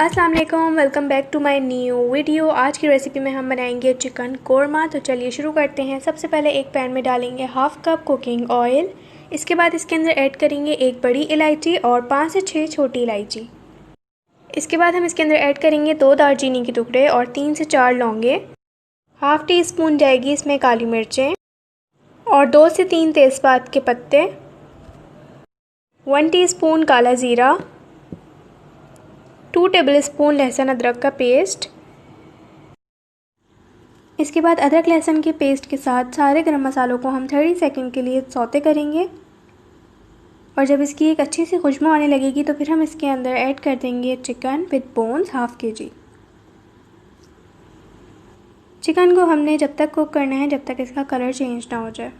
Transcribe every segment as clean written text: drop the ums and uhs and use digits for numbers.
अस्सलाम वालेकुम, welcome back to my new video. आज की रेसिपी में हम बनाएंगे चिकन कोरमा। तो चलिए शुरू करते हैं। सबसे पहले एक पैन में डालेंगे हाफ कप कुकिंग ऑयल। इसके बाद इसके अंदर ऐड करेंगे एक बड़ी इलायची और 5 से 6 छोटी इलायची। इसके बाद हम इसके अंदर ऐड करेंगे 2 दालचीनी के टुकड़े और 3 से 4 लौंगे। हाफ टी स्पून जाएगी इसमें काली मिर्चें और 2 से 3 तेज़पात के पत्ते, 1 टीस्पून काला ज़ीरा, 2 टेबलस्पून लहसुन अदरक का पेस्ट। इसके बाद अदरक लहसुन के पेस्ट के साथ सारे गरम मसालों को हम 30 सेकंड के लिए सौते करेंगे और जब इसकी एक अच्छी सी खुशबू आने लगेगी तो फिर हम इसके अंदर ऐड कर देंगे chicken with bones, half kg। Chicken को हमने जब तक कुक करना है जब तक इसका कलर चेंज ना हो जाए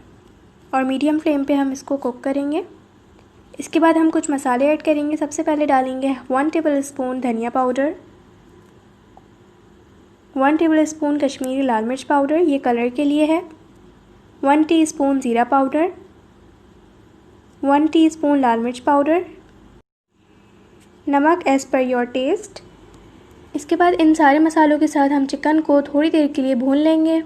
और मीडियम फ्लेम पे हम इसको कुक करेंगे। इसके बाद हम कुछ मसाले ऐड करेंगे। सबसे पहले डालेंगे 1 टेबलस्पून धनिया पाउडर, 1 टेबलस्पून कश्मीरी लाल मिर्च पाउडर, ये कलर के लिए है, 1 टीस्पून ज़ीरा पाउडर, 1 टीस्पून लाल मिर्च पाउडर, नमक एज़ पर योर टेस्ट। इसके बाद इन सारे मसालों के साथ हम चिकन को थोड़ी देर के लिए भून लेंगे।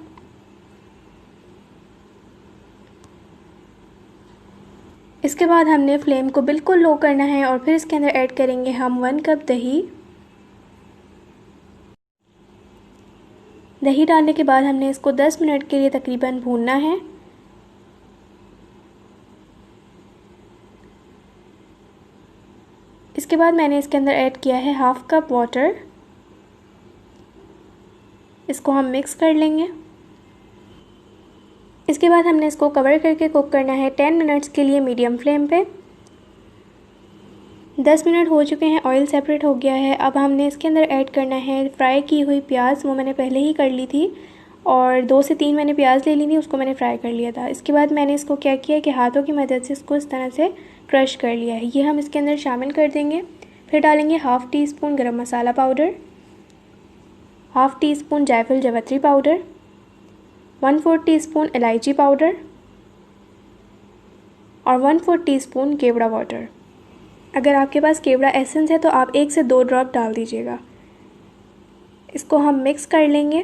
इसके बाद हमने फ्लेम को बिल्कुल लो करना है और फिर इसके अंदर ऐड करेंगे हम 1 कप दही। दही डालने के बाद हमने इसको 10 मिनट के लिए तकरीबन भूनना है। इसके बाद मैंने इसके अंदर ऐड किया है हाफ कप वाटर। इसको हम मिक्स कर लेंगे। इसके बाद हमने इसको कवर करके कुक करना है 10 मिनट्स के लिए मीडियम फ्लेम पे। 10 मिनट हो चुके हैं, ऑयल सेपरेट हो गया है। अब हमने इसके अंदर ऐड करना है फ्राई की हुई प्याज, वो मैंने पहले ही कर ली थी और 2 से 3 मैंने प्याज ले ली थी, उसको मैंने फ्राई कर लिया था। इसके बाद मैंने इसको क्या किया कि हाथों की मदद से इसको इस तरह से क्रश कर लिया है। ये हम इसके अंदर शामिल कर देंगे। फिर डालेंगे हाफ़ टी स्पून गरम मसाला पाउडर, हाफ़ टी स्पून जायफल जवत्री पाउडर, 1/4 टीस्पून इलायची पाउडर और 1/4 टीस्पून केवड़ा वाटर। अगर आपके पास केवड़ा एसेंस है तो आप 1 से 2 ड्रॉप डाल दीजिएगा। इसको हम मिक्स कर लेंगे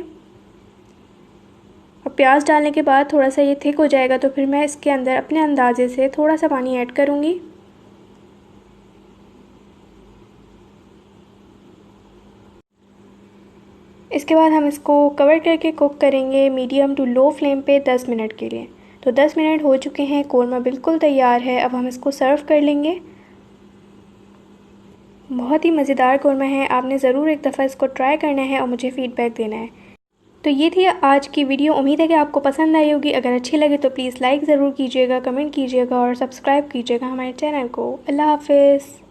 और प्याज डालने के बाद थोड़ा सा ये थिक हो जाएगा तो फिर मैं इसके अंदर अपने अंदाजे से थोड़ा सा पानी ऐड करूँगी। इसके बाद हम इसको कवर करके कुक करेंगे मीडियम टू लो फ्लेम पे 10 मिनट के लिए। तो 10 मिनट हो चुके हैं, कोरमा बिल्कुल तैयार है। अब हम इसको सर्व कर लेंगे। बहुत ही मज़ेदार कोरमा है, आपने ज़रूर एक दफ़ा इसको ट्राई करना है और मुझे फ़ीडबैक देना है। तो ये थी आज की वीडियो, उम्मीद है कि आपको पसंद आई होगी। अगर अच्छी लगे तो प्लीज़ लाइक ज़रूर कीजिएगा, कमेंट कीजिएगा और सब्सक्राइब कीजिएगा हमारे चैनल को। अल्लाह हाफ़िज़।